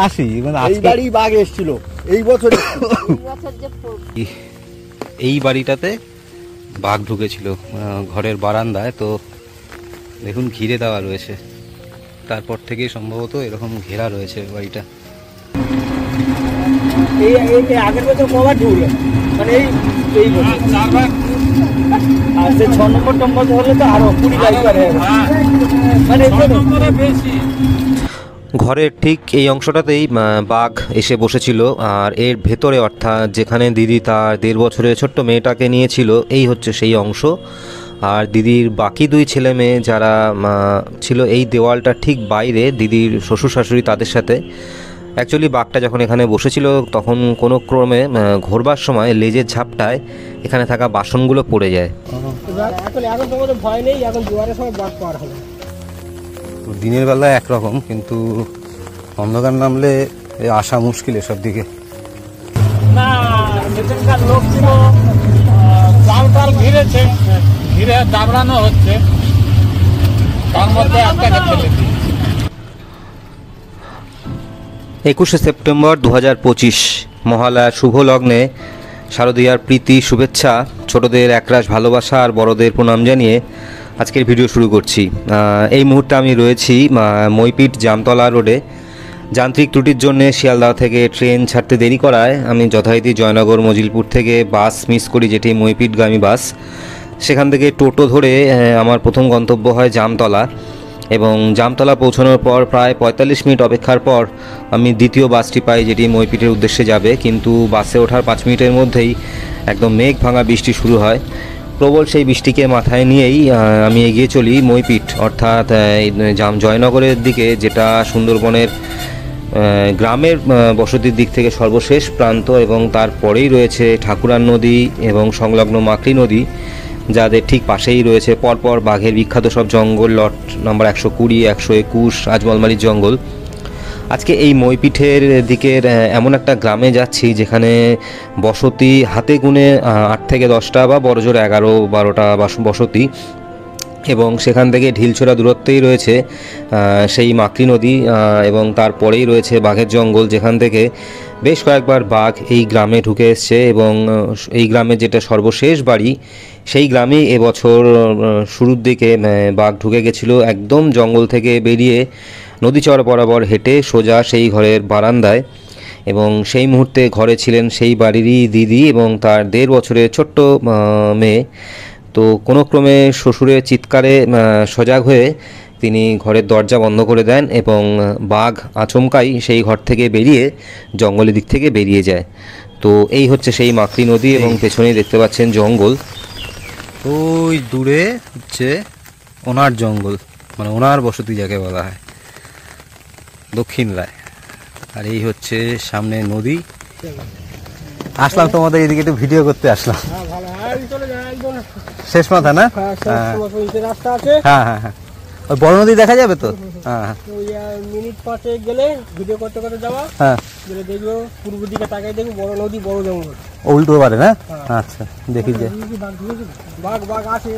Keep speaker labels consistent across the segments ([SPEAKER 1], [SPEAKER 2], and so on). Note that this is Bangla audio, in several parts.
[SPEAKER 1] আসি মানে আজকেই বাঘ এসেছিল এই বছর। এই বাড়িটাতে বাঘ ঢুকেছিল ঘরের বারান্দায়, তো দেখুন ঘিরে দেওয়া রয়েছে, তারপর থেকে সম্ভবত এরকম ঘেরা রয়েছে বাড়িটা। আগের বছর কবার ঢুকলো মানে এই আর সে 6 নম্বর হলে তো আরো 20 মানে বেশি। ঘরের ঠিক এই অংশটাতেই বাঘ এসে বসেছিল, আর এর ভেতরে অর্থাৎ যেখানে দিদি তার 1.5 বছরের ছোট্ট মেয়েটাকে নিয়েছিল, এই হচ্ছে সেই অংশ। আর দিদির বাকি 2 ছেলে মেয়ে যারা ছিল এই দেওয়ালটা ঠিক বাইরে, দিদির শ্বশুর শাশুড়ি তাদের সাথে। অ্যাকচুয়ালি বাঘটা যখন এখানে বসেছিল তখন কোনো ক্রমে ঘোরবার সময় লেজের ঝাপটায় এখানে থাকা বাসনগুলো পড়ে যায়। এখন তোমাদের ভয় নেই, এখন জোয়ারের সময় বাঘ পার হবে। দিনের বেলা একরকম, কিন্তু অন্ধকার নামলে আসা মুশকিল এসব দিকে।
[SPEAKER 2] না সেখানকার লোক ছিল, জাল টাল ঘিরেছে, ঘিরে দাবড়ানো হচ্ছে, তার মধ্যে একটাকে ফেলে দিই।
[SPEAKER 1] 21শে সেপ্টেম্বর 2025 মহালয়া শুভ লগ্নে শারদীয়ার প্রীতি শুভেচ্ছা, ছোটদের একরাশ ভালোবাসা আর বড়দের প্রণাম জানিয়ে আজকের ভিডিও শুরু করছি। এই মুহূর্তে আমি রয়েছি মইপিট জামতলা রোডে। যান্ত্রিক ত্রুটির জন্য শিয়ালদহ থেকে ট্রেন ছাড়তে দেরি করায় আমি যথারীতি জয়নগর মজিলপুর থেকে বাস মিস করি, যেটি মইপিটগামী বাস। সেখান থেকে টোটো ধরে আমার প্রথম গন্তব্য হয় জামতলা, এবং জামতলা পৌঁছানোর পর প্রায় 45 মিনিট অপেক্ষার পর আমি দ্বিতীয় বাসটি পাই, যেটি মইপিটের উদ্দেশ্যে যাবে। কিন্তু বাসে ওঠার 5 মিনিটের মধ্যেই একদম মেঘ ভাঙা বৃষ্টি শুরু হয়। প্রবল সেই বৃষ্টিকে মাথায় নিয়েই আমি এগিয়ে চলি মইপিট, অর্থাৎ জয়নগরের দিকে, যেটা সুন্দরবনের গ্রামের বসতির দিক থেকে সর্বশেষ প্রান্ত, এবং তারপরেই রয়েছে ঠাকুরান নদী এবং সংলগ্ন মাকড়ি নদী, যাদের ঠিক পাশেই রয়েছে পরপর বাঘের বিখ্যাত সব জঙ্গল, লট নাম্বার 120, 121, রাজমলমারির জঙ্গল। আজকে এই মইপিঠের দিকের এমন একটা গ্রামে যাচ্ছি যেখানে বসতি হাতে গুনে 8 থেকে 10টা বা বড়জোর 11-12টা বসতি, এবং সেখান থেকে ঢিলছোড়া দূরত্বেই রয়েছে সেই মাকড়ি নদী, এবং তারপরেই রয়েছে বাঘের জঙ্গল, যেখান থেকে বেশ কয়েকবার বাঘ এই গ্রামে ঢুকে এসছে। এবং এই গ্রামে যেটা সর্বশেষ বাড়ি, সেই গ্রামেই এবছর শুরুর দিকে বাঘ ঢুকে গেছিলো একদম জঙ্গল থেকে বেরিয়ে নদী চর বরাবর হেঁটে সোজা সেই ঘরের বারান্দায়। এবং সেই মুহূর্তে ঘরে ছিলেন সেই বাড়িরই দিদি এবং তার 1.5 বছরের ছোট্ট মেয়ে। তো কোনো ক্রমে শ্বশুরের চিৎকারে সজাগ হয়ে তিনি ঘরের দরজা বন্ধ করে দেন, এবং বাঘ আচমকাই সেই ঘর থেকে বেরিয়ে জঙ্গলের দিক থেকে বেরিয়ে যায়। তো এই হচ্ছে সেই মাকড়ি নদী, এবং পেছনেই দেখতে পাচ্ছেন জঙ্গল। ওই দূরে হচ্ছে ওনার জঙ্গল, মানে ওনার বসতি যাকে বলা হয়, দক্ষিণ রায়। আর এই হচ্ছে সামনে নদী। আসলাম তোমাদের এদিকে একটু ভিডিও করতে আসলাম। শেষ মাথা না? হ্যাঁ হ্যাঁ হ্যাঁ, ওই বড় নদী দেখা যাবে তো? হ্যাঁ হ্যাঁ,
[SPEAKER 2] মিনিট 5 গেলে ভিডিও করতে করতে যাওয়া। হ্যাঁ, দেখবো পূর্ব দিকে তাকাই দেখবো বড় নদী, বড় জঙ্গল,
[SPEAKER 1] উল্টো পারে না? আচ্ছা, দেখি যে
[SPEAKER 2] বাঘ আছে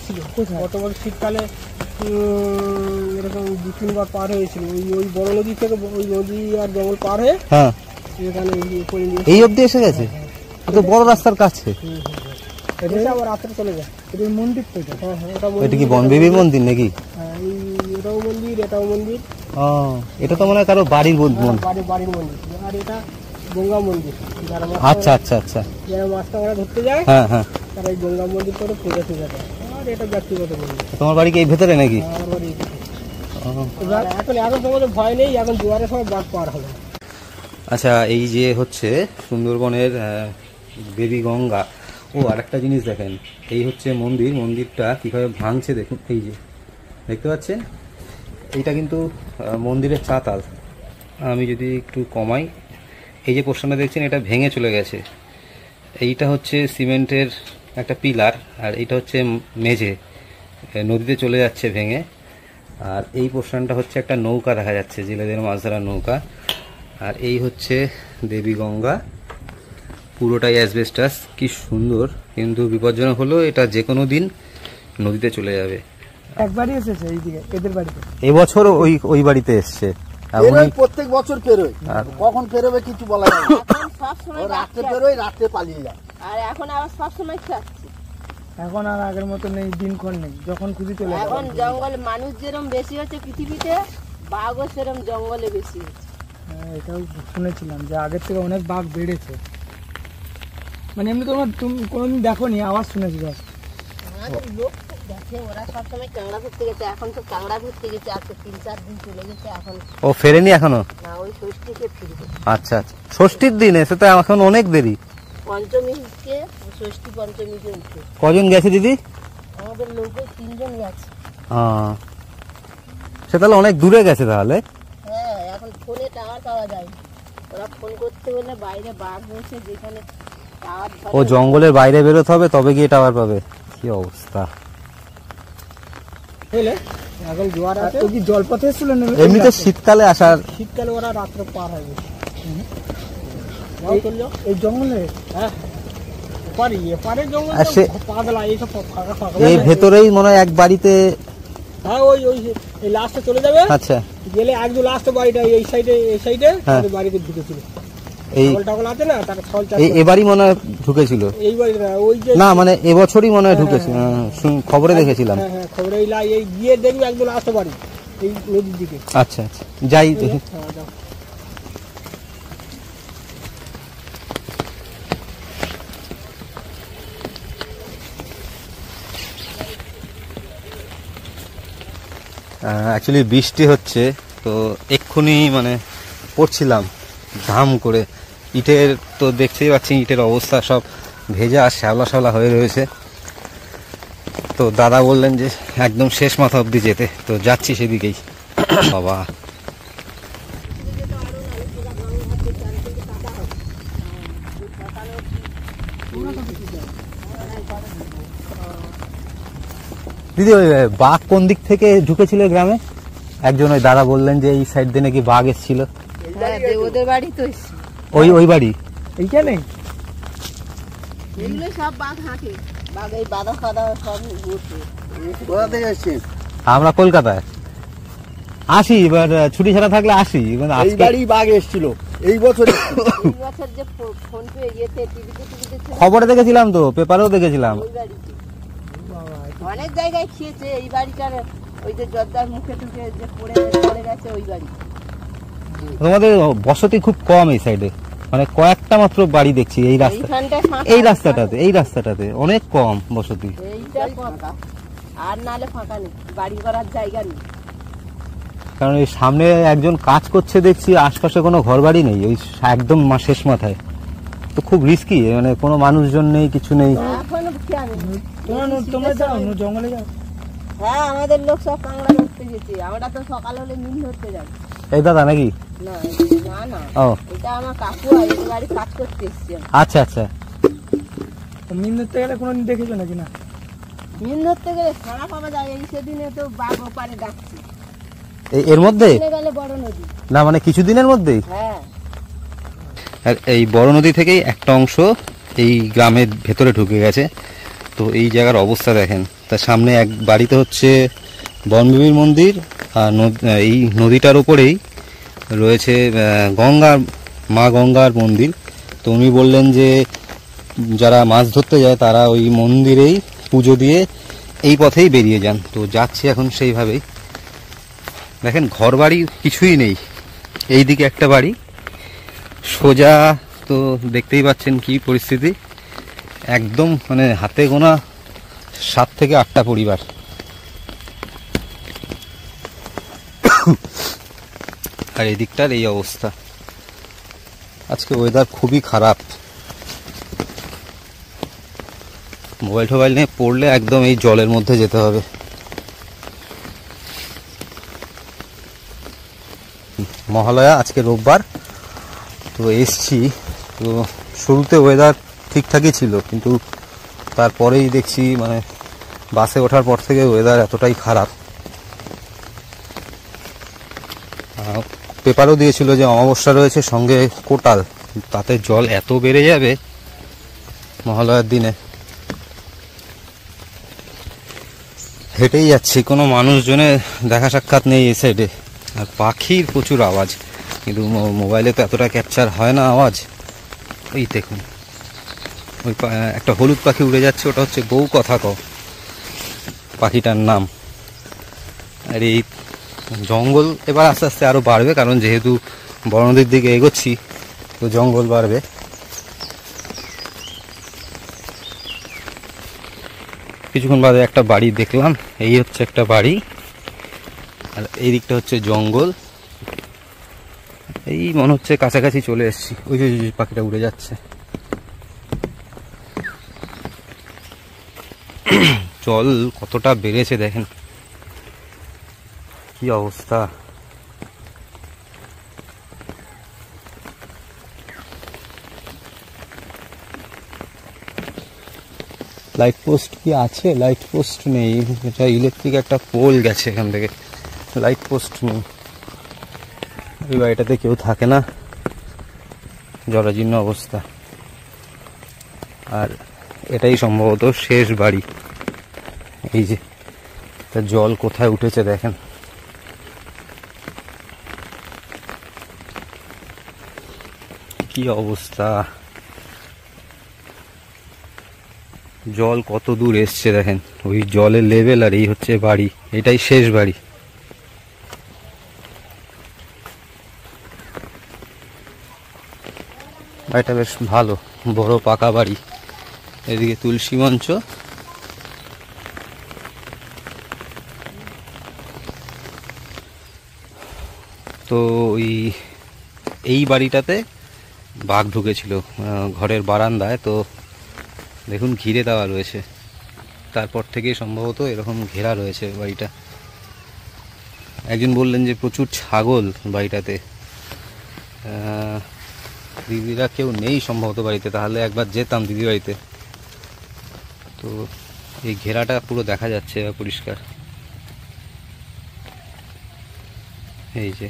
[SPEAKER 2] ছিল গত বছর শীতকালে এরকম 2-3 বার পার হয়েছিল। ওই বড় নদী থেকে ওই নদী আর জঙ্গল পার হয়ে
[SPEAKER 1] হ্যাঁ এই অবধি এসে গেছে। তো বড় রাস্তার কাছে
[SPEAKER 2] রাত্রে চলে যায়। এটা মন্দির তো,
[SPEAKER 1] এটা কি বনদেবীর মন্দির নাকি?
[SPEAKER 2] এটাও মন্দির, এটাও মন্দির।
[SPEAKER 1] এটা তো মনে হয় কারো বাড়ির মন্দির।
[SPEAKER 2] আর এটা গঙ্গা মন্দির।
[SPEAKER 1] আচ্ছা আচ্ছা আচ্ছা,
[SPEAKER 2] যারা মাছ টাকা ধরতে যায়,
[SPEAKER 1] হ্যাঁ হ্যাঁ,
[SPEAKER 2] তারা এই গঙ্গা মন্দির করে পূজা টুজা দেয়। আর এটা ব্যক্তিগত মন্দির।
[SPEAKER 1] তোমার বাড়ি কি এই ভেতরে নাকি?
[SPEAKER 2] আমার বাড়ি এখন তোমাদের ভয় নেই, এখন জোয়ারের সময় বাঘ পার হবে।
[SPEAKER 1] আচ্ছা, এই যে হচ্ছে সুন্দরবনের দেবী গঙ্গা। ও আরেকটা জিনিস দেখেন, এই হচ্ছে মন্দির। মন্দিরটা কীভাবে ভাঙছে দেখুন, এই যে দেখতে পাচ্ছেন, এইটা কিন্তু মন্দিরের চাতাল। আমি যদি একটু কমাই, এই যে পোর্শনটা দেখছেন, এটা ভেঙে চলে গেছে। এইটা হচ্ছে সিমেন্টের একটা পিলার, আর এইটা হচ্ছে মেঝে, নদীতে চলে যাচ্ছে ভেঙে। আর এই পোর্শনটা হচ্ছে একটা নৌকা দেখা যাচ্ছে, জেলেদের মাছ ধরার নৌকা। আর এই হচ্ছে দেবী গঙ্গা, পুরোটাই অ্যাসবেস্টাস। কি সুন্দর, কিন্তু বিপজ্জনক হলো এটা যে কোনো দিন নদীতে চলে যাবে।
[SPEAKER 2] একবারই এসেছে এইদিকে এদের বাড়িতে,
[SPEAKER 1] এবছর ওই বাড়িতে এসছে।
[SPEAKER 3] পেরোয় প্রত্যেক বছর পেরোয়,
[SPEAKER 1] আর
[SPEAKER 3] কখন পেরোবে কিছু বলা যায় না।
[SPEAKER 4] এখন সব সময়
[SPEAKER 3] ও রাত্রে পেরোয়, রাত্রে পালিয়ে যায়।
[SPEAKER 4] আর এখন আবার সব সময় খাচ্ছে।
[SPEAKER 2] এখন আর আগের মতো নেই, দিনক্ষণ নেই, যখন খুশি চলে যাবে।
[SPEAKER 4] এখন জঙ্গল মানুষ যেরকম বেশি হচ্ছে পৃথিবীতে, বাঘও সেরকম জঙ্গলে বেশি হচ্ছে।
[SPEAKER 2] হ্যাঁ, এটাও শুনেছিলাম যে আগের থেকে অনেক বাঘ বেড়েছে। মানে এমনি তুমি কোনোদিন দেখো নি, আওয়াজ শুনেছি বাস।
[SPEAKER 4] আমাদের লোক তো দেখে, ওরা সবসময় কাঁকড়া ধরতে গেছে, এখন তো কাঁকড়া ধরতে গেছে, আজকে 3-4 দিন চলে গেছে। এখন
[SPEAKER 1] ও ফেরেনি এখনো?
[SPEAKER 4] না, ওই ষষ্ঠীকে ফিরবে।
[SPEAKER 1] আচ্ছা আচ্ছা, ষষ্ঠীর দিন এসে তো এখন অনেক দেরি।
[SPEAKER 4] পঞ্চমীকে, ষষ্ঠী পঞ্চমীকে উঠবে।
[SPEAKER 1] কজন গেছে দিদি?
[SPEAKER 4] আমাদের লোকে 3 জন গেছে।
[SPEAKER 1] সে তাহলে অনেক দূরে গেছে তাহলে।
[SPEAKER 4] হ্যাঁ, এখন ফোনে টাওয়ার পাওয়া যায় না। ওরা ফোন করতে বলে বাইরে বাঘ হয়েছে, যেখানে টাওয়ার
[SPEAKER 1] ও জঙ্গলের বাইরে বেরোতে হবে তবে গিয়ে টাওয়ার পাবে। কি অবস্থা!
[SPEAKER 2] বুঝলে, এখন জোয়ার আছে। ওই কি জলপথে এসেছিল না?
[SPEAKER 1] এমনিতে শীতকালে আসার,
[SPEAKER 2] শীতকালে ওরা রাত্রে পার হয় বেশি। এই জঙ্গলে, হ্যাঁ, এপারে জঙ্গল
[SPEAKER 1] আর সে-
[SPEAKER 2] পাগলা, এইসব ফাঁকা ফাঁকা।
[SPEAKER 1] এই ভেতরেই মনে হয় এক বাড়িতে।
[SPEAKER 2] হ্যাঁ, ওই এই লাস্টে চলে যাবে,
[SPEAKER 1] আচ্ছা,
[SPEAKER 2] গেলে একদম লাস্ট বাড়িটা এই সাইডে
[SPEAKER 1] হ্যাঁ।
[SPEAKER 2] বাড়িতে ঢুকেছিল।
[SPEAKER 1] এই
[SPEAKER 2] টাগল আছে না, তাকে ছল চাষ
[SPEAKER 1] এবারই মনে হয় ঢুকেছিল।
[SPEAKER 2] এই বাড়িটা ওই যে,
[SPEAKER 1] না মানে এবছরই মনে হয় ঢুকেছিল, খবরে দেখেছিলাম।
[SPEAKER 2] হ্যাঁ হ্যাঁ, খবরে এই গিয়ে দেখবি একদম লাস্ট বাড়ি এই নদীর দিকে।
[SPEAKER 1] আচ্ছা আচ্ছা, যাই দেখি।
[SPEAKER 2] হ্যাঁ, যাও।
[SPEAKER 1] অ্যাকচুয়ালি বৃষ্টি হচ্ছে, তো এক্ষুনি মানে পড়ছিলাম ধাম করে। ইটের তো দেখতেই পাচ্ছি, ইটের অবস্থা সব ভেজা শ্যাওলা শ্যাওলা হয়ে রয়েছে। তো দাদা বললেন যে একদম শেষ মাথা অবধি যেতে, তো যাচ্ছি সেদিকেই। বাবা, দিদি ওই বাঘ কোন দিক থেকে ঢুকেছিল গ্রামে? একজন ওই দাদা বললেন যে এই সাইড দিয়ে নাকি বাঘ এসেছিল।
[SPEAKER 4] হ্যাঁ, ওদের বাড়ি তো এসছে।
[SPEAKER 1] ওই বাড়ি
[SPEAKER 2] এইখানে
[SPEAKER 4] এগুলো সব বাঘ হাঁটে, বাঘ এই বাঁধা ফাদা সব ঘুরছে।
[SPEAKER 3] কোথা থেকে এসছেন?
[SPEAKER 1] আমরা কলকাতায় আসি, এবার ছুটি ছাড়া থাকলে আসি। এবার
[SPEAKER 3] এই
[SPEAKER 1] আজকে
[SPEAKER 3] বাড়ি বাঘ এসেছিল এই বছর।
[SPEAKER 4] এই বছর যে ফোন পে ইয়েতে টিভিতে ছিল,
[SPEAKER 1] খবরে দেখেছিলাম, তো পেপারেও দেখেছিলাম।
[SPEAKER 4] ওই বাড়িতে অনেক জায়গায় খেয়েছে। এই বাড়িটার ওই যে জর্দার মুখে টুকে যে পড়ে গেছে, ওই বাড়ি।
[SPEAKER 1] তোমাদের বসতি খুব কম এই সাইডে, মানে কয়েকটা মাত্র বাড়ি দেখছি এই রাস্তা,
[SPEAKER 4] এইখানটায় ফাঁকা,
[SPEAKER 1] এই রাস্তাটাতে অনেক কম বসতি।
[SPEAKER 4] এইটা ফাঁকা, আর নালে ফাঁকা নেই, বাড়ি করার জায়গা নেই।
[SPEAKER 1] কারণ এই সামনে একজন কাজ করছে দেখছি, আশপাশে কোনো ঘর বাড়ি নেই, ওই একদম শেষ মাথায়। তো খুব রিস্কি, মানে কোনো মানুষজন নেই, কিছু নেই।
[SPEAKER 4] এখনো খেয়াল নেই।
[SPEAKER 2] তোমরা যাও জঙ্গলে যাও।
[SPEAKER 4] হ্যাঁ, আমাদের লোক সব কাঁকড়া ধরতে গেছে। আমরা তো সকাল হলে মিন ধরতে যাই।
[SPEAKER 1] এই দাদা নাকি?
[SPEAKER 4] না না না,
[SPEAKER 1] ও
[SPEAKER 4] এটা আমার কাকু, এই বাড়ি কাজ করতে এসছি।
[SPEAKER 1] আচ্ছা আচ্ছা।
[SPEAKER 2] মিন ধরতে গেলে কোনোদিন দেখেছো নাকি? না,
[SPEAKER 4] মিন ধরতে গেলে খারাপ পাওয়া যায়। এই সেদিনে তো বাঘ ওপারে ডাকছে,
[SPEAKER 1] এর মধ্যে
[SPEAKER 4] গেলে বড় নদী।
[SPEAKER 1] না, মানে কিছুদিনের মধ্যেই।
[SPEAKER 4] হ্যাঁ,
[SPEAKER 1] আর এই বড় নদী থেকেই একটা অংশ এই গ্রামের ভেতরে ঢুকে গেছে। তো এই জায়গার অবস্থা দেখেন। তার সামনে এক বাড়িতে হচ্ছে বনবিবির মন্দির, আর এই নদীটার উপরেই রয়েছে মা গঙ্গার মন্দির। তো উনি বললেন যে যারা মাছ ধরতে যায় তারা ওই মন্দিরেই পুজো দিয়ে এই পথেই বেরিয়ে যান। তো যাচ্ছি এখন সেইভাবেই। দেখেন ঘর বাড়ি কিছুই নেই, এইদিকে একটা বাড়ি সোজা। তো দেখতেই পাচ্ছেন কি পরিস্থিতি, একদম মানে হাতে গোনা 7 থেকে 8টা পরিবার। আর এই দিকটার এই অবস্থা। আজকে ওয়েদার খুবই খারাপ, মোবাইল টোবাইল নিয়ে পড়লে একদম এই জলের মধ্যে যেতে হবে। মহালয়া আজকে রোববার, তো এসছি। তো শুরুতে ওয়েদার ঠিকঠাকই ছিল, কিন্তু তারপরেই দেখছি মানে বাসে ওঠার পর থেকে ওয়েদার এতটাই খারাপ। পেপারও দিয়েছিল যে অমাবস্যা রয়েছে, সঙ্গে কোটাল, তাতে জল এত বেড়ে যাবে মহালয়ার দিনে। হেঁটেই যাচ্ছি, কোনো মানুষজনের দেখা সাক্ষাৎ নেই এই সাইডে। আর পাখির প্রচুর আওয়াজ, কিন্তু মোবাইলে তো এতটা ক্যাপচার হয় না আওয়াজ। ওই দেখুন ওই একটা হলুদ পাখি উড়ে যাচ্ছে, ওটা হচ্ছে বউ কথা কও পাখিটার নাম। আর এই জঙ্গল এবার আস্তে আস্তে আরও বাড়বে, কারণ যেহেতু বড় নদীর দিকে এগোচ্ছি তো জঙ্গল বাড়বে। কিছুক্ষণ বাদে একটা বাড়ি দেখলাম, এই হচ্ছে একটা বাড়ি, আর এই দিকটা হচ্ছে জঙ্গল। এই মনে হচ্ছে কাছাকাছি চলে এসেছি। ওই যে পাখিটা উড়ে যাচ্ছে। জল কতটা বেড়েছে দেখেন, কি অবস্থা। লাইট পোস্ট কি আছে? লাইট পোস্ট নেই, এটা ইলেকট্রিক একটা পোল গেছে এখান থেকে, লাইট পোস্ট নেই। এই বাড়িটাতে কেউ থাকে না, জরাজীর্ণ অবস্থা। আর এটাই সম্ভবত শেষ বাড়ি। এই যে তার জল কোথায় উঠেছে দেখেন। কি অবস্থা, জল কত দূর এসছে দেখেন, ওই জলের লেভেল। আর এই হচ্ছে বাড়ি, এটাই শেষ বাড়ি। বাড়িটা বেশ ভালো, বড় পাকা বাড়ি। এদিকে তুলসী মঞ্চ, তো এই বাড়িটাতে বাঘ ঢুকেছিল ঘরের বারান্দায়, তো দেখুন ঘিরে দেওয়া রয়েছে। তারপর থেকে সম্ভবত এরকম ঘেরা রয়েছে বাড়িটা। একজন বললেন যে প্রচুর ছাগল বাড়িটাতে। দিদিরা কেউ নেই সম্ভবত বাড়িতে, তাহলে একবার যেতাম দিদি বাড়িতে। তো এই ঘেরাটা পুরো দেখা যাচ্ছে পরিষ্কার। এই যে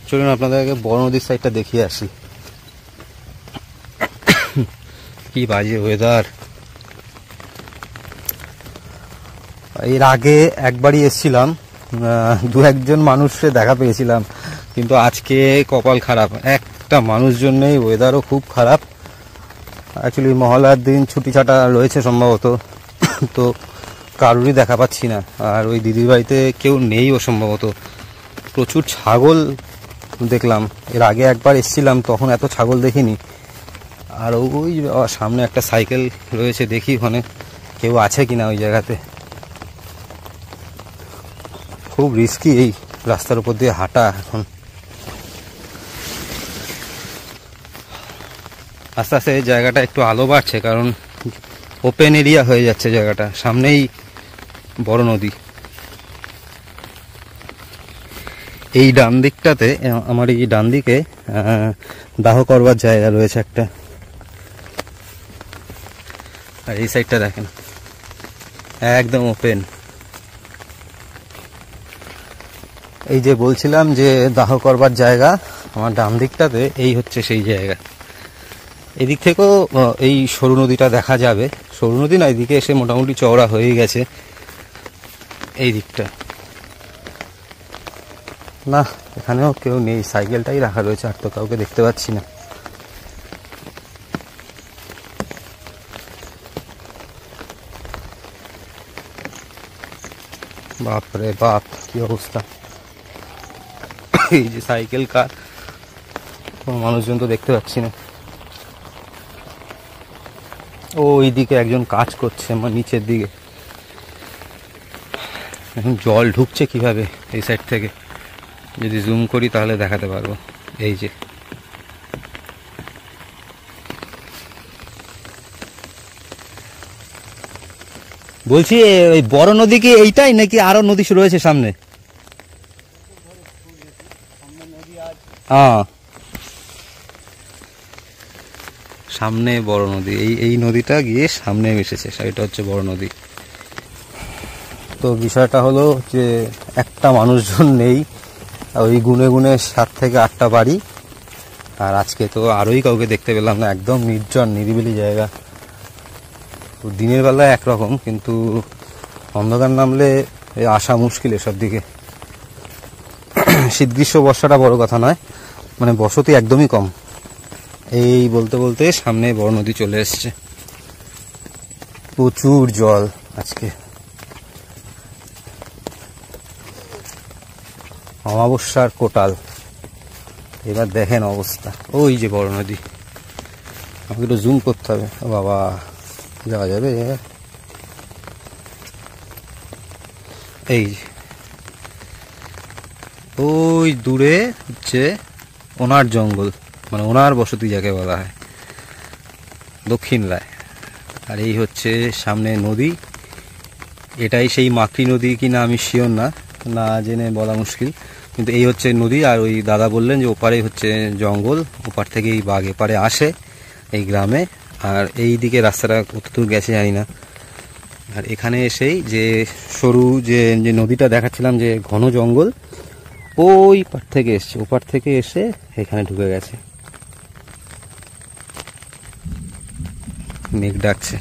[SPEAKER 1] চলুন আপনাদেরকে বড় নদীর সাইডটা দেখিয়ে আসি। কি বাজে ওয়েদার। এর আগে একবারই এসেছিলাম, দু একজন মানুষে দেখা পেয়েছিলাম, কিন্তু আজকে কপাল খারাপ, একটা মানুষজন নেই, ওয়েদারও খুব খারাপ। অ্যাকচুয়ালি মহলার দিন ছুটি ছাটা রয়েছে সম্ভবত, তো কারুরই দেখা পাচ্ছি না। আর ওই দিদির বাড়িতে কেউ নেই ও সম্ভবত। প্রচুর ছাগল দেখলাম, এর আগে একবার এসেছিলাম তখন এত ছাগল দেখিনি। আর ওই সামনে একটা সাইকেল রয়েছে, দেখি ওখানে কেউ আছে কিনা ওই জায়গাতে। খুব রিস্কি এই রাস্তার উপর দিয়ে হাঁটা এখন। আস্তে আস্তে এই জায়গাটা একটু আলো বাড়ছে, কারণ ওপেন এরিয়া হয়ে যাচ্ছে জায়গাটা, সামনেই বড় নদী। এই ডান দিকটাতে, আমার এই ডান দিকে দাহ করবার জায়গা রয়েছে একটা। আর এই সাইডটা দেখেন একদম ওপেন। এই যে বলছিলাম যে দাহ করবার জায়গা, আমার ডান দিকটাতে এই হচ্ছে সেই জায়গা। এদিক থেকেও এই সরু নদীটা দেখা যাবে। সরু নদী না, এদিকে এসে মোটামুটি চওড়া হয়ে গেছে এই দিকটা। না, এখানেও কেউ নেই, সাইকেলটাই রাখা রয়েছে, আর তো কাউকে দেখতে পাচ্ছি না। বাপরে বাপ, কি অবস্থা। এই যে সাইকেল, কার, কোনো মানুষজন তো দেখতে পাচ্ছি না। ওই দিকে একজন কাজ করছে আমার নিচের দিকে। এখন জল ঢুকছে কিভাবে এই সাইড থেকে, যদি জুম করি তাহলে দেখাতে পারবো। এই যে বলছি, ওই বড় নদী কি এইটাই নাকি আরো নদী রয়েছে সামনে? হ্যাঁ, সামনে বড় নদী, এই নদীটা গিয়ে সামনে মিশেছে, সেটা হচ্ছে বড় নদী। তো বিষয়টা হলো যে একটা মানুষজন নেই, ওই গুনে গুনে 7 থেকে 8টা বাড়ি। আর আজকে তো আরোই কাউকে দেখতে পেলাম না, একদম নির্জন নিরিবিলি জায়গা। তো দিনের বেলা একরকম, কিন্তু অন্ধকার নামলে আসা মুশকিল এসব দিকে। শীত গ্রীষ্ম বর্ষাটা বড় কথা নয়, মানে বসতি একদমই কম। এই বলতে বলতে সামনে বড় নদী চলে এসছে, প্রচুর জল আজকে। অমাবস্যার কোটাল, এবার দেখেন অবস্থা। ওই যে বড় নদী, আমাকে একটু জুম করতে হবে। ও বাবা, যাওয়া যাবে? এই ওই দূরে হচ্ছে ওনার জঙ্গল, মানে ওনার বসতি যাকে বলা হয়, দক্ষিণ রায়। আর এই হচ্ছে সামনে নদী, এটাই সেই মাকড়ি নদী কিনা আমি শিওর না, না জেনে বলা মুশকিল, কিন্তু এই হচ্ছে নদী। আর ওই দাদা বললেন যে ওপারেই হচ্ছে জঙ্গল, ওপার থেকে এই বাঘ এপারে আসে এই গ্রামে। আর এই দিকে রাস্তাটা কতদূর গেছে জানি না। আর এখানে এসেই যে সরু যে নদীটা দেখাচ্ছিলাম, যে ঘন জঙ্গল, ওই পার থেকে এসছে, ওপার থেকে এসে এখানে ঢুকে গেছে। মেঘ ডাকছে,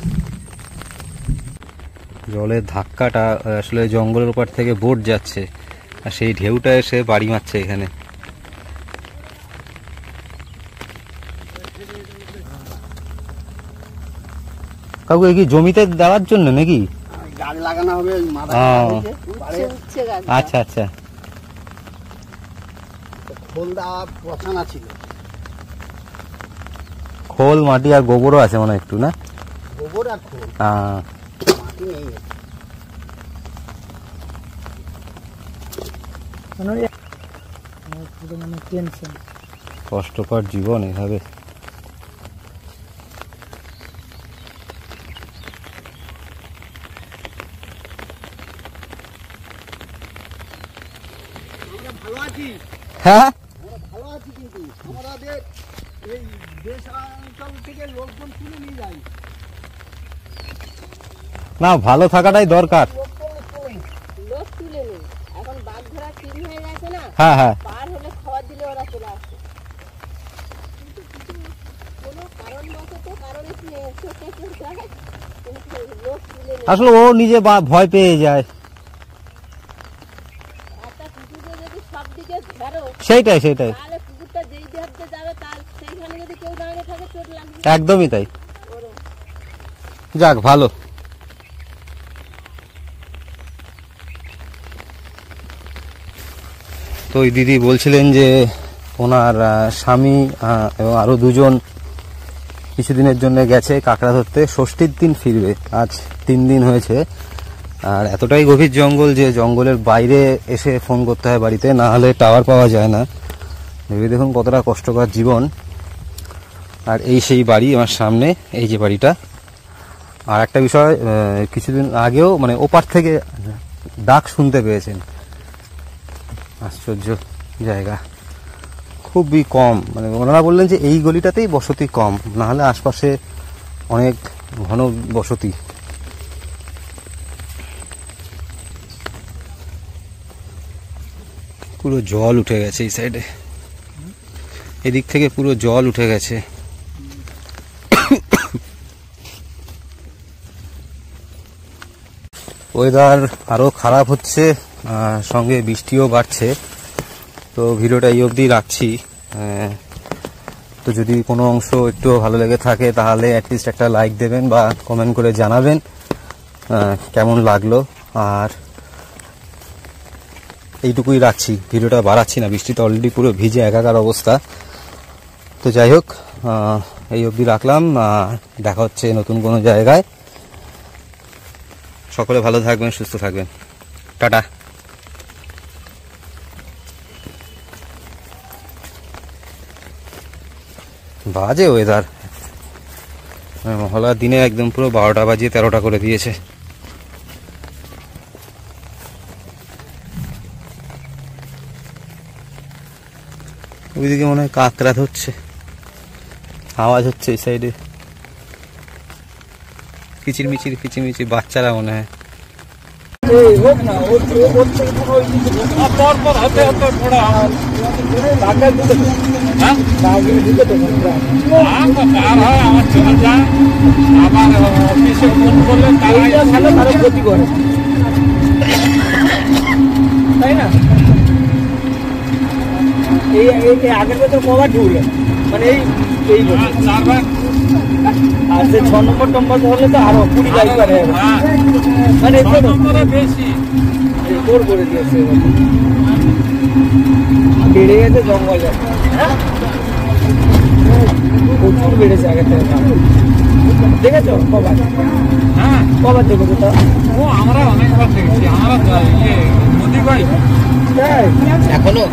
[SPEAKER 1] জলের ধাক্কাটা আসলে জঙ্গলের ওপার থেকে বোট যাচ্ছে, আর সেই ঢেউটা এসে বাড়ি মারছে এখানে। কাকু কি জমিতে দেওয়ার জন্য নাকি?
[SPEAKER 3] গাছ লাগানো হবে
[SPEAKER 4] উচ্ছে গাছ।
[SPEAKER 1] আচ্ছা আচ্ছা,
[SPEAKER 3] খোল দেওয়া বসানো ছিল,
[SPEAKER 1] খোল মাটি আর গোবরও আছে মনে হয় একটু, না?
[SPEAKER 3] গোবর আর খোল, মাটি নেই।
[SPEAKER 1] কষ্টকর জীবন এভাবে।
[SPEAKER 3] ভালো আছি,
[SPEAKER 1] হ্যাঁ,
[SPEAKER 3] ভালো আছি, কিন্তু আমাদের এই দেশ অঞ্চল থেকে লোকজন তুলে নিয়ে যায়।
[SPEAKER 1] না, ভালো থাকাটাই দরকার।
[SPEAKER 4] লোক তুলে নেই, এখন বাঘ ধরা ঠিক হয়ে গেছে না,
[SPEAKER 1] হ্যাঁ হ্যাঁ,
[SPEAKER 4] পার হলে খাবার দিলে ওরা চলে আসে। কিন্তু কিছু কোনো কারণবশত কারণে কি চোখে চোখ যায়, কিন্তু লোক তুলে নেই।
[SPEAKER 1] আসলে ও নিজে ভয় পেয়ে যায়,
[SPEAKER 4] একটা কুকুরকে যদি সব দিকে ধরো,
[SPEAKER 1] সেইটাই সেইটাই,
[SPEAKER 4] তাহলে কুকুরটা যেই দিকে যাবে তার সেইখানে যদি কেউ দাঁড়িয়ে থাকে চোট লাগবে।
[SPEAKER 1] একদমই তাই।
[SPEAKER 4] ওরম।
[SPEAKER 1] যাক, ভালো। তো ওই দিদি বলছিলেন যে ওনার স্বামী এবং আরো দুজন কিছুদিনের জন্য গেছে কাঁকড়া ধরতে, ষষ্ঠীর দিন ফিরবে। আজ 3 দিন হয়েছে। আর এতটাই গভীর জঙ্গল যে জঙ্গলের বাইরে এসে ফোন করতে হয় বাড়িতে, না হলে টাওয়ার পাওয়া যায় না। ভেবে দেখুন কতটা কষ্টকর জীবন। আর এই সেই বাড়ি আমার সামনে, এই যে বাড়িটা। আর একটা বিষয়, কিছুদিন আগেও মানে ওপার থেকে ডাক শুনতে পেয়েছেন। আশ্চর্য জায়গা, খুবই কম, মানে ওনারা বললেন যে এই গলিটাতেই বসতি কম, না হলে আশপাশে অনেক ঘন বসতি। পুরো জল উঠে গেছে এই সাইডে, এদিক থেকে পুরো জল উঠে গেছে। ওয়েদার আরো খারাপ হচ্ছে, সঙ্গে বৃষ্টিও বাড়ছে। তো ভিডিওটা এই অবধি রাখছি। তো যদি কোনো অংশ একটু ভালো লেগে থাকে তাহলে অ্যাটলিস্ট একটা লাইক দেবেন বা কমেন্ট করে জানাবেন কেমন লাগলো। আর এইটুকুই রাখছি, ভিডিওটা বাড়াচ্ছি না, বৃষ্টিতে অলরেডি পুরো ভিজে একাকার অবস্থা। তো যাই হোক, এই অবধি রাখলাম। দেখা হচ্ছে নতুন কোনো জায়গায়। সকলে ভালো থাকবেন, সুস্থ থাকবেন, টাটা। বাজে ওয়েদার, মহলার দিনে একদম পুরো 12টা বাজিয়ে 13টা করে দিয়েছে। ওইদিকে মনে হয় কাঁকড়া ধরছে, আওয়াজ হচ্ছে এই সাইডে, কিচিরমিচির কিচিরমিচির, বাচ্চারা মনে হয়।
[SPEAKER 2] তাই না?
[SPEAKER 3] এই আগের বছর কবার ঢুকলেন মানে এই বছর
[SPEAKER 2] 4 বার।
[SPEAKER 3] আর যে 6 নম্বর টম্বর ধরলে তো আরো 20 বাইক পারে মানে
[SPEAKER 2] বেশি
[SPEAKER 3] জোর করে দিয়েছে বেড়ে গেছে জঙ্গল হ্যাঁ প্রচুর বেড়েছে আগের থেকে দেখেছো কবার
[SPEAKER 2] হ্যাঁ
[SPEAKER 3] কবার দেখেছো তা
[SPEAKER 2] ও আমরা অনেকবার দেখেছি আমরা নদী ভাই
[SPEAKER 3] তাই
[SPEAKER 1] এখনো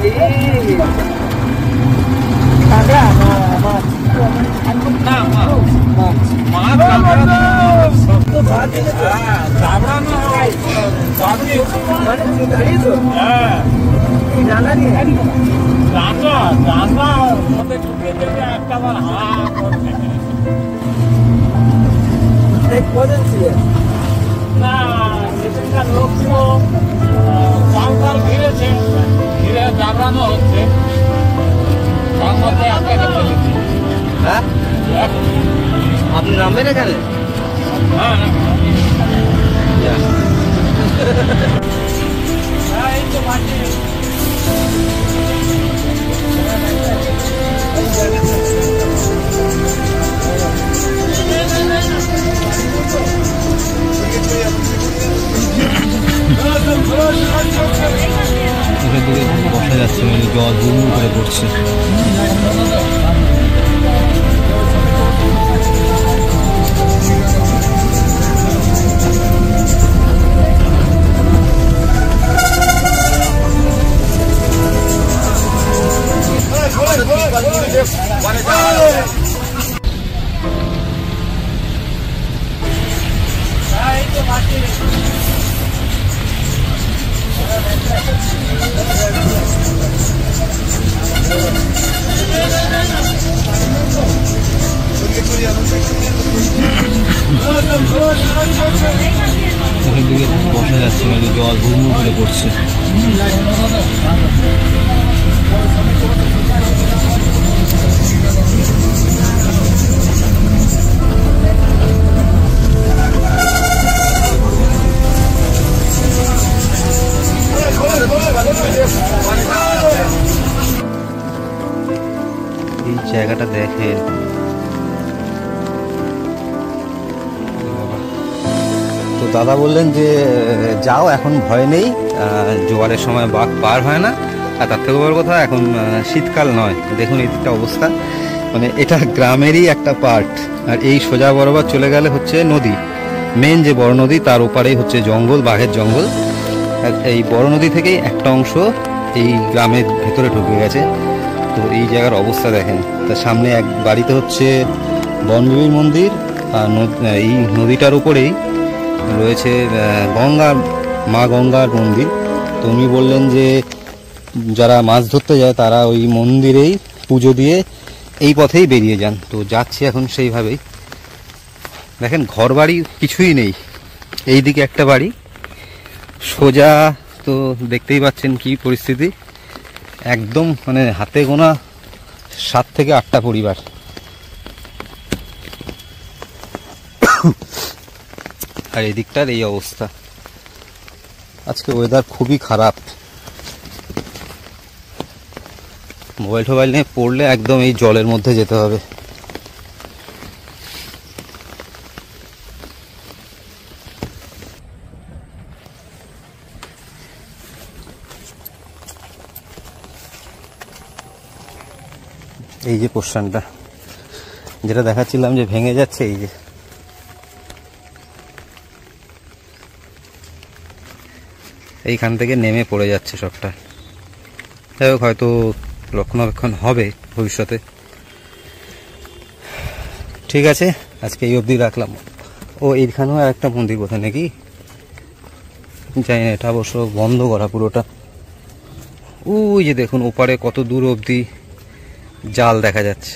[SPEAKER 3] এই কাঁকড়া না মাছ
[SPEAKER 2] না
[SPEAKER 3] মাছ
[SPEAKER 2] মাছ কাঁকড়া
[SPEAKER 3] তো ভাত দেখেছো
[SPEAKER 2] চাবড়া না হয় চাবড়ি
[SPEAKER 3] মানে দাঁড়িয়ে তো
[SPEAKER 2] হ্যাঁ
[SPEAKER 3] জানা নেই
[SPEAKER 2] জানা মধ্যে ঢুকিয়ে দেবে একটা বার হা করছে
[SPEAKER 3] কজন ছিল
[SPEAKER 2] না সেখানকার লোক ছিল চালকাল ঘিরেছে ঘিরে জাবড়ানো হচ্ছে তার মধ্যে একটা ফেলেছে
[SPEAKER 1] হ্যাঁ আপনি নামবেন এখানে
[SPEAKER 2] হ্যাঁ এই তো মাটি
[SPEAKER 1] চোখের দিকে বসা যাচ্ছে মানে জল হুড় করে পড়ছে।
[SPEAKER 2] এই তো মাটি
[SPEAKER 1] চোখের দিকে বসা যাচ্ছে মানে জল হুড় করে পড়ছে। এই জায়গাটা দেখেন, তো দাদা বললেন যে যাও এখন ভয় নেই, জোয়ারের সময় বাঘ পার হয় না। আর তার থেকে বড় কথা এখন শীতকাল নয়, দেখুন এইটা অবস্থা, মানে এটা গ্রামেরই একটা পার্ট। আর এই সোজা বরাবর চলে গেলে হচ্ছে নদী, মেন যে বড় নদী তার ওপারেই হচ্ছে জঙ্গল, বাঘের জঙ্গল। আর এই বড় নদী থেকেই একটা অংশ এই গ্রামের ভেতরে ঢুকে গেছে। তো এই জায়গার অবস্থা দেখেন, তার সামনে এক বাড়িতে হচ্ছে বনবিবির মন্দির, আর এই নদীটার উপরেই রয়েছে মা গঙ্গার মন্দির। তো উনি বললেন যে যারা মাছ ধরতে যায় তারা ওই মন্দিরেই পুজো দিয়ে এই পথেই বেরিয়ে যান। তো যাচ্ছি এখন সেইভাবেই। দেখেন ঘর বাড়ি কিছুই নেই, এই দিকে একটা বাড়ি সোজা, তো দেখতেই পাচ্ছেন কি পরিস্থিতি, একদম মানে হাতে গোনা 7 থেকে 8টা পরিবার। আর এই দিকটার এই অবস্থা। আজকে ওয়েদার খুবই খারাপ, মোবাইল টোবাইল নিয়ে পড়লে একদম এই জলের মধ্যে যেতে হবে। এই যে পোর্শনটা যেটা দেখাচ্ছিলাম যে ভেঙে যাচ্ছে, এই যে এইখান থেকে নেমে পড়ে যাচ্ছে সবটা। যাই হোক, হয়তো রক্ষণাবেক্ষণ হবে ভবিষ্যতে। ঠিক আছে, আজকে এই অবধি রাখলাম। ও এইখানেও আর একটা মন্দির কোথায় নাকি জানি না, এটা অবশ্য বন্ধ করা পুরোটা। ওই যে দেখুন ওপারে কত দূর অবধি জাল দেখা যাচ্ছে।